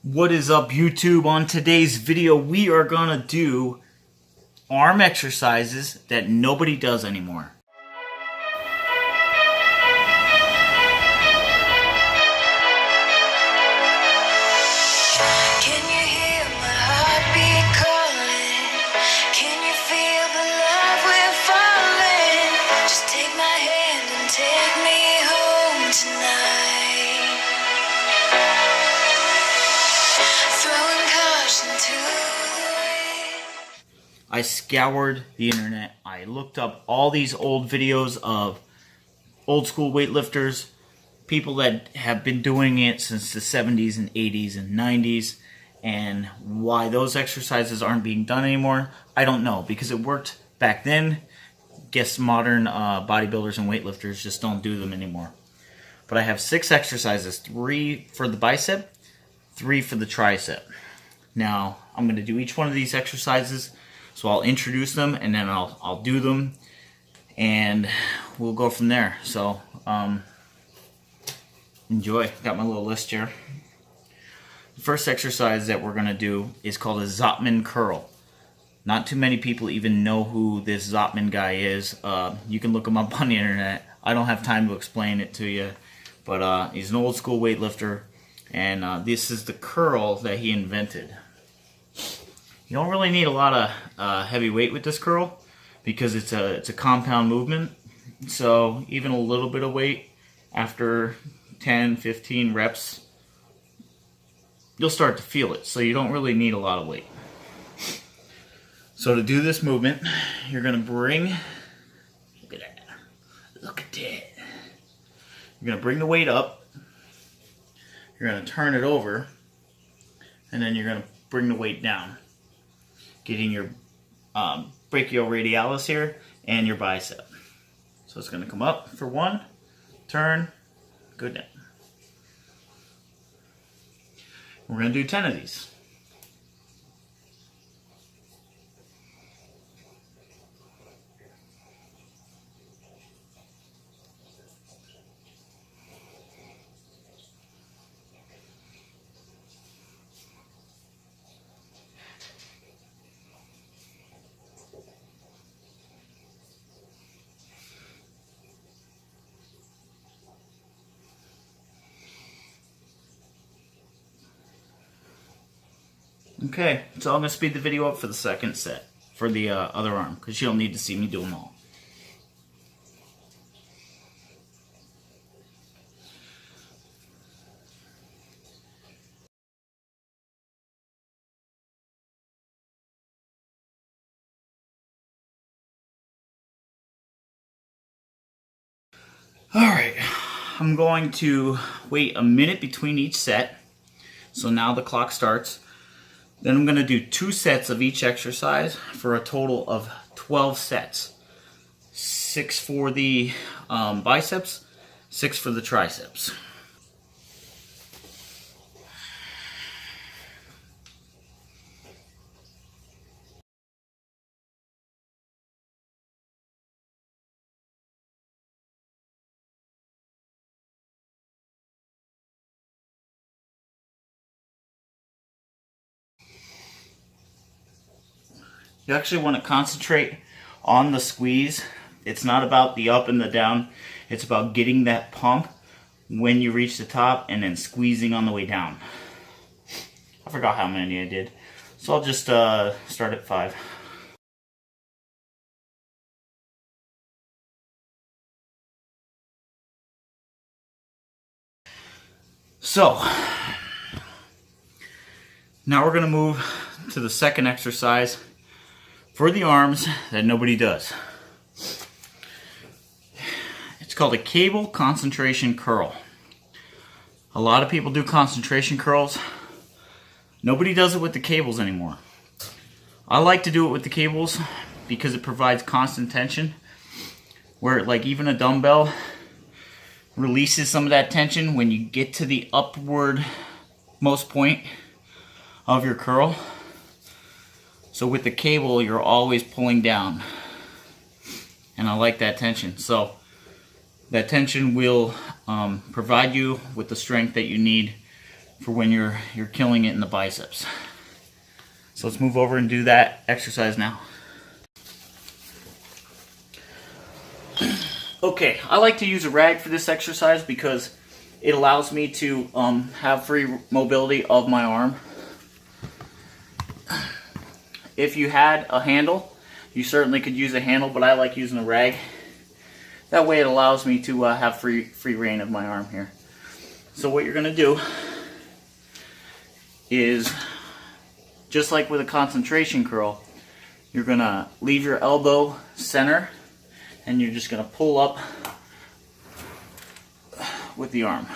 What is up, YouTube? On today's video, we are gonna do arm exercises that nobody does anymore. Can you hear my heartbeat calling? Can you feel the love we're falling? Just take my hand and take me home tonight. Throwing caution to the wind. I scoured the internet. I looked up all these old videos of old school weightlifters, people that have been doing it since the 70s and 80s and 90s, and why those exercises aren't being done anymore, I don't know, because it worked back then. Guess modern bodybuilders and weightlifters just don't do them anymore. But I have 6 exercises, 3 for the bicep, 3 for the tricep. Now, I'm going to do each one of these exercises, so I'll introduce them and then I'll do them, and we'll go from there. So, enjoy. Got my little list here. The first exercise that we're going to do is called a Zotman curl. Not too many people even know who this Zotman guy is. You can look him up on the internet. I don't have time to explain it to you, but he's an old school weightlifter, and this is the curl that he invented. You don't really need a lot of heavy weight with this curl because it's a compound movement. So even a little bit of weight after 10, 15 reps, you'll start to feel it. So you don't really need a lot of weight. So to do this movement, you're going to bring, look at that, look at that. You're going to bring the weight up, you're going to turn it over, and then you're going to bring the weight down, getting your brachioradialis here and your bicep. So it's going to come up for 1, turn, go down. We're going to do 10 of these. Okay, so I'm going to speed the video up for the second set, for the other arm, because you don't need to see me do them all. Alright, I'm going to wait a minute between each set, so now the clock starts. Then I'm going to do 2 sets of each exercise for a total of 12 sets. 6 for the biceps, 6 for the triceps. You actually want to concentrate on the squeeze. It's not about the up and the down. It's about getting that pump when you reach the top and then squeezing on the way down. I forgot how many I did. So I'll just start at 5. So, now we're going to move to the second exercise for the arms that nobody does. It's called a cable concentration curl. A lot of people do concentration curls. Nobody does it with the cables anymore. I like to do it with the cables because it provides constant tension, where like even a dumbbell releases some of that tension when you get to the upward most point of your curl. So with the cable, you're always pulling down. And I like that tension. So that tension will provide you with the strength that you need for when you're killing it in the biceps. So let's move over and do that exercise now. Okay, I like to use a rag for this exercise because it allows me to have free mobility of my arm. If you had a handle, you certainly could use a handle, but I like using a rag. That way it allows me to have free reign of my arm here. So what you're going to do is, just like with a concentration curl, you're going to leave your elbow center and you're just going to pull up with the arm.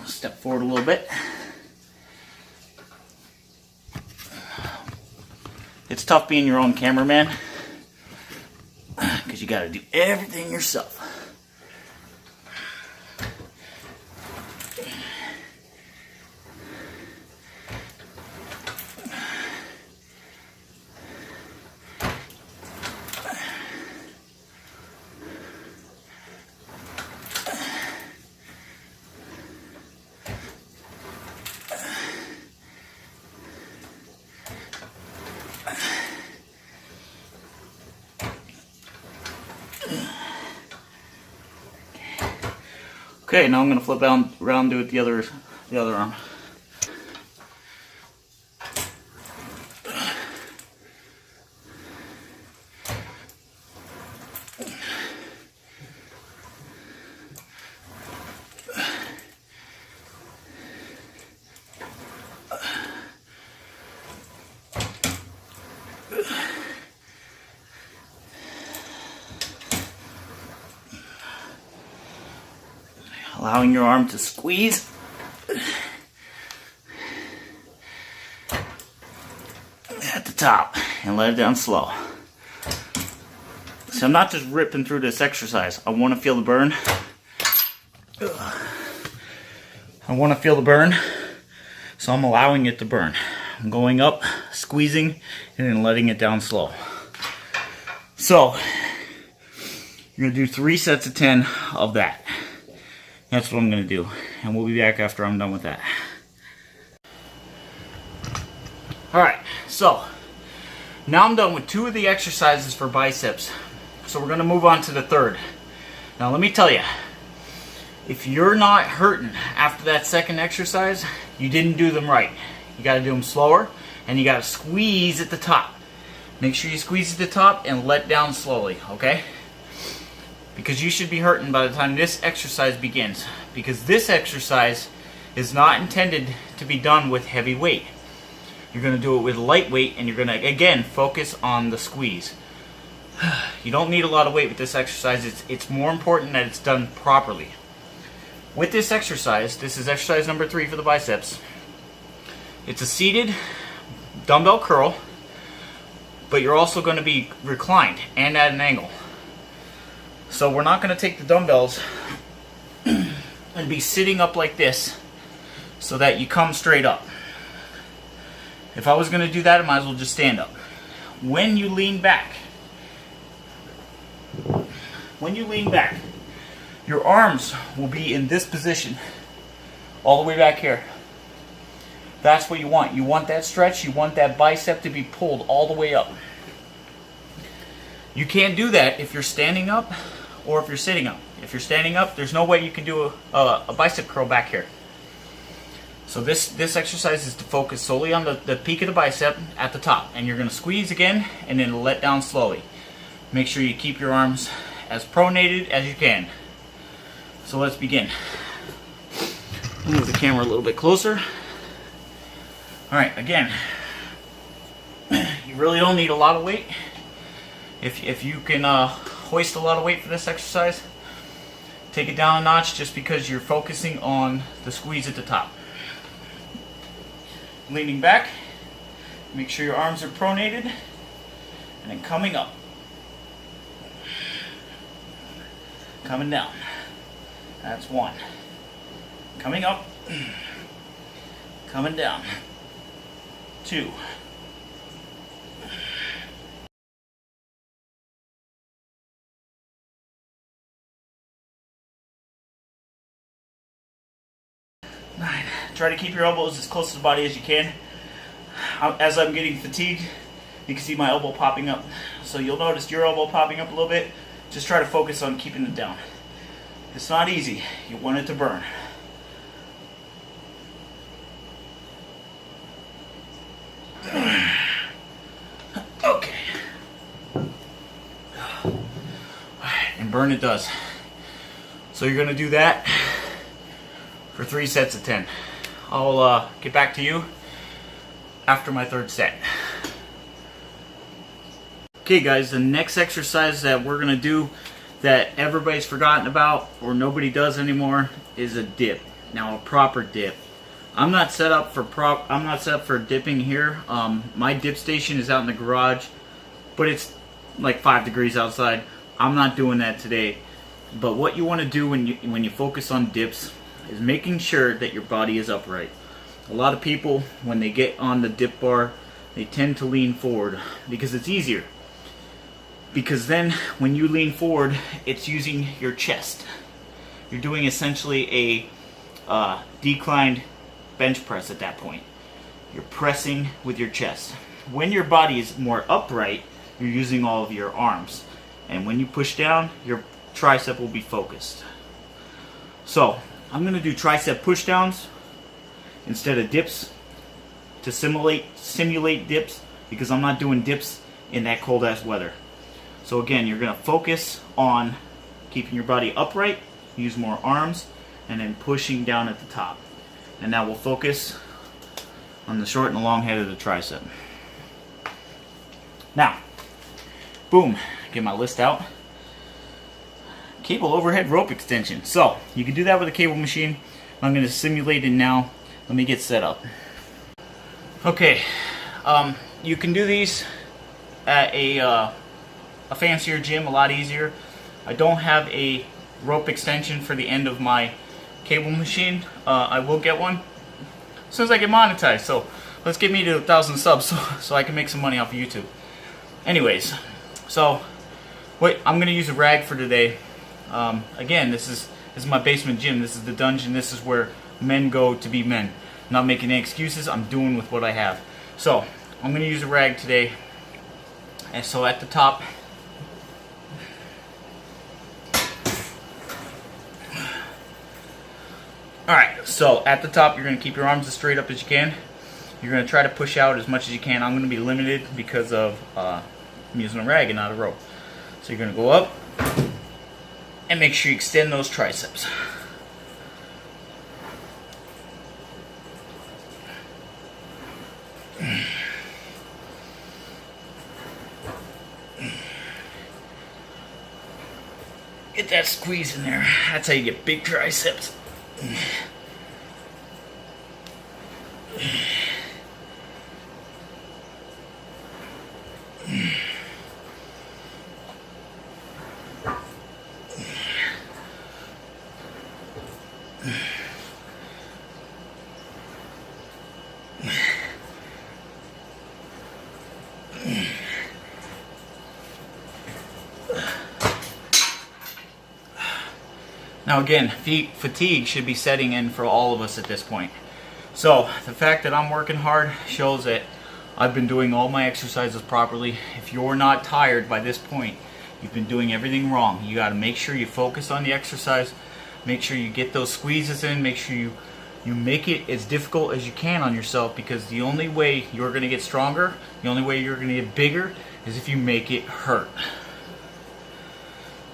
Step forward a little bit. It's tough being your own cameraman because you got to do everything yourself. Okay, now I'm going to flip around and do it the other arm. Allowing your arm to squeeze. At the top and let it down slow. So I'm not just ripping through this exercise. I want to feel the burn. I want to feel the burn, so I'm allowing it to burn. I'm going up, squeezing, and then letting it down slow. So you're going to do 3 sets of 10 of that. That's what I'm going to do, and we'll be back after I'm done with that. Alright, so now I'm done with 2 of the exercises for biceps, so we're going to move on to the third. Now let me tell you, if you're not hurting after that second exercise, you didn't do them right. You got to do them slower, and you got to squeeze at the top. Make sure you squeeze at the top and let down slowly, okay? Because you should be hurting by the time this exercise begins. Because this exercise is not intended to be done with heavy weight. You're going to do it with light weight, and you're going to, again, focus on the squeeze. You don't need a lot of weight with this exercise. It's more important that it's done properly. With this exercise, this is exercise number 3 for the biceps. It's a seated dumbbell curl, but you're also going to be reclined and at an angle. So we're not going to take the dumbbells and be sitting up like this so that you come straight up. If I was going to do that, I might as well just stand up. When you lean back, your arms will be in this position all the way back here. That's what you want. You want that stretch. You want that bicep to be pulled all the way up. You can't do that if you're standing up or if you're sitting up. If you're standing up, there's no way you can do a bicep curl back here. So this exercise is to focus solely on the peak of the bicep at the top. And you're going to squeeze again and then let down slowly. Make sure you keep your arms as pronated as you can. So let's begin. Move the camera a little bit closer. Alright, again, you really don't need a lot of weight. If you can hoist a lot of weight for this exercise, take it down a notch just because you're focusing on the squeeze at the top. Leaning back, make sure your arms are pronated, and then coming up. Coming down. That's 1. Coming up. Coming down. 2. 9. Try to keep your elbows as close to the body as you can. As I'm getting fatigued, you can see my elbow popping up. So you'll notice your elbow popping up a little bit. Just try to focus on keeping it down. It's not easy. You want it to burn. Okay. And burn it does. So you're going to do that for 3 sets of 10. I'll get back to you after my 3rd set. Okay guys, the next exercise that we're going to do that everybody's forgotten about or nobody does anymore is a dip. Now a proper dip. I'm not set up for dipping here. My dip station is out in the garage, but it's like 5 degrees outside. I'm not doing that today. But what you want to do when you focus on dips is making sure that your body is upright. A lot of people, when they get on the dip bar, they tend to lean forward because it's easier. Because then when you lean forward, it's using your chest. You're doing essentially a declined bench press at that point. You're pressing with your chest. When your body is more upright, you're using all of your arms. And when you push down, your tricep will be focused. So I'm going to do tricep push downs instead of dips to simulate dips, because I'm not doing dips in that cold ass weather. So again, you're going to focus on keeping your body upright, use more arms, and then pushing down at the top. And that will focus on the short and the long head of the tricep. Now, boom, get my list out. Cable overhead rope extension. So you can do that with a cable machine. I'm going to simulate it now. Let me get set up. Okay, you can do these at a fancier gym, a lot easier. I don't have a rope extension for the end of my cable machine. I will get one as soon as I get monetized. So let's get me to 1,000 subs so I can make some money off of YouTube. Anyways, so wait, I'm gonna use a rag for today. Again, this is my basement gym. This is the dungeon. This is where men go to be men. I'm not making any excuses. I'm doing with what I have. So I'm gonna use a rag today. And so at the top, alright, so at the top you're going to keep your arms as straight up as you can. You're going to try to push out as much as you can. I'm going to be limited because of I'm using a rag and not a rope. So you're going to go up and make sure you extend those triceps. Get that squeeze in there. That's how you get big triceps. Now again, fatigue should be setting in for all of us at this point. So the fact that I'm working hard shows that I've been doing all my exercises properly. If you're not tired by this point, you've been doing everything wrong. You got to make sure you focus on the exercise, make sure you get those squeezes in, make sure you make it as difficult as you can on yourself, because the only way you're going to get stronger, the only way you're going to get bigger is if you make it hurt.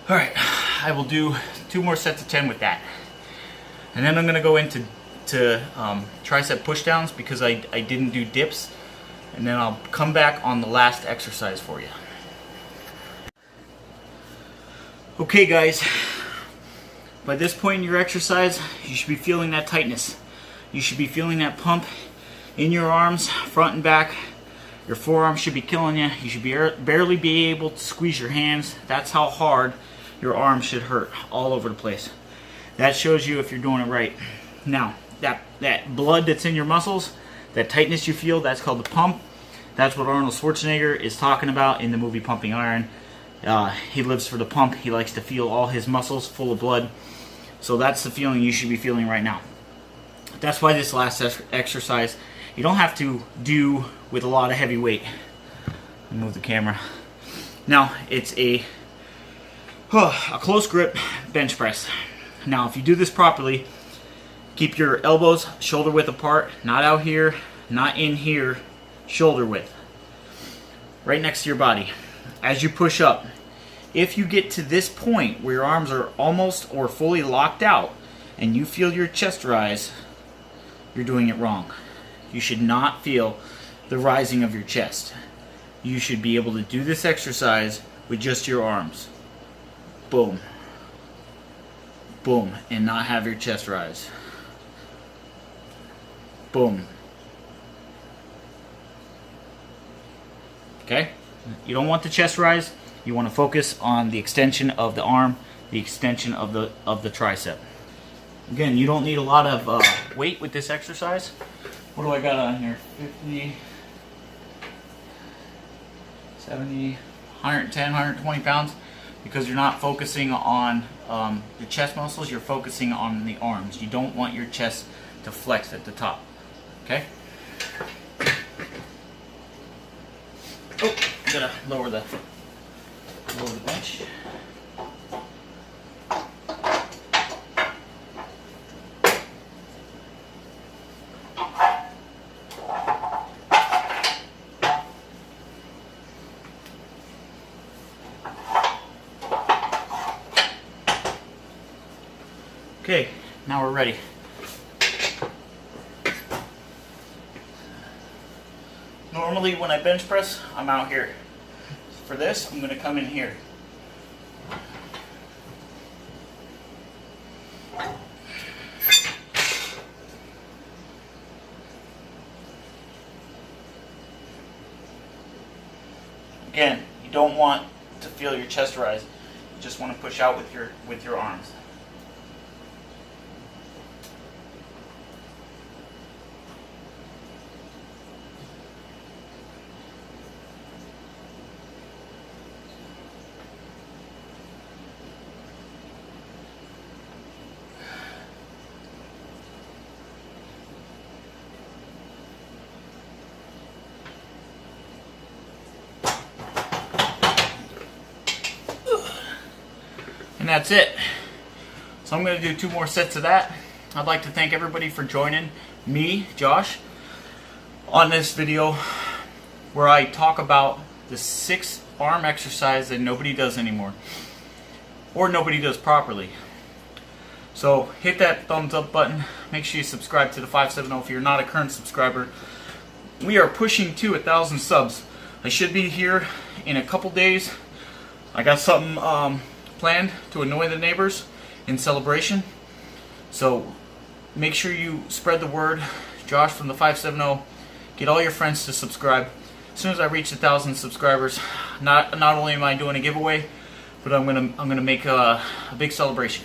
Alright, I will do 2 more sets of 10 with that. And then I'm going to go into tricep pushdowns because I didn't do dips. And then I'll come back on the last exercise for you. Okay guys, by this point in your exercise, you should be feeling that tightness. You should be feeling that pump in your arms, front and back. Your forearms should be killing you. You should barely be able to squeeze your hands. That's how hard your arms should hurt all over the place. That shows you if you're doing it right. Now, that blood that's in your muscles, that tightness you feel, that's called the pump. That's what Arnold Schwarzenegger is talking about in the movie Pumping Iron. He lives for the pump. He likes to feel all his muscles full of blood. So that's the feeling you should be feeling right now. That's why this last exercise, you don't have to do with a lot of heavy weight. Let me move the camera. Now, it's a close grip bench press. Now, if you do this properly, keep your elbows shoulder width apart, not out here, not in here, shoulder width. Right next to your body. As you push up, if you get to this point where your arms are almost or fully locked out and you feel your chest rise, you're doing it wrong. You should not feel the rising of your chest. You should be able to do this exercise with just your arms. Boom. Boom. And not have your chest rise. Boom. Okay? You don't want the chest rise. You want to focus on the extension of the arm, the extension of the tricep. Again, you don't need a lot of weight with this exercise. What do I got on here? 50, 70, 110, 120 pounds. Because you're not focusing on your chest muscles, you're focusing on the arms. You don't want your chest to flex at the top. Okay? Oh, I'm gonna lower the bench. Okay, now we're ready. Normally when I bench press, I'm out here. For this, I'm going to come in here. Again, you don't want to feel your chest rise. You just want to push out with your arms. And that's it. So I'm going to do 2 more sets of that. I'd like to thank everybody for joining me, Josh, on this video where I talk about the 6 arm exercise that nobody does anymore, or nobody does properly. So hit that thumbs up button. Make sure you subscribe to the 570 if you're not a current subscriber. We are pushing to 1,000 subs. I should be here in a couple days. I got something planned to annoy the neighbors in celebration. So make sure you spread the word. Josh from the 570. Get all your friends to subscribe. As soon as I reach 1,000 subscribers, not only am I doing a giveaway, but I'm gonna make a big celebration.